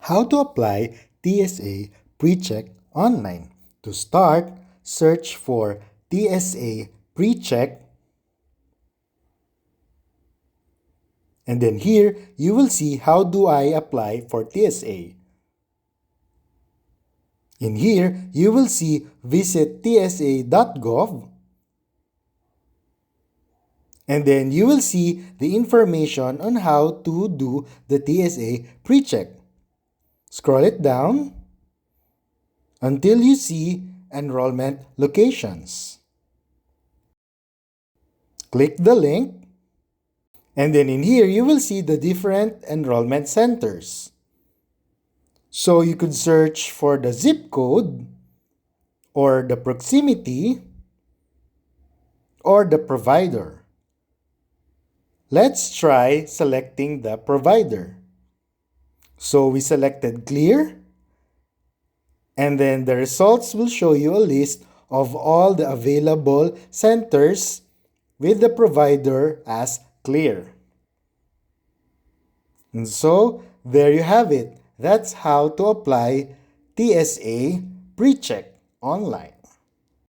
How to apply TSA PreCheck online. To start, search for TSA PreCheck. And then here, you will see how do I apply for TSA. In here, you will see visit tsa.gov. And then you will see the information on how to do the TSA PreCheck. Scroll it down until you see enrollment locations. Click the link, and then in here you will see the different enrollment centers. So you could search for the zip code, or the proximity, or the provider. Let's try selecting the provider. So we selected clear, and then the results will show you a list of all the available centers with the provider as clear. And so, there you have it. That's how to apply TSA PreCheck online.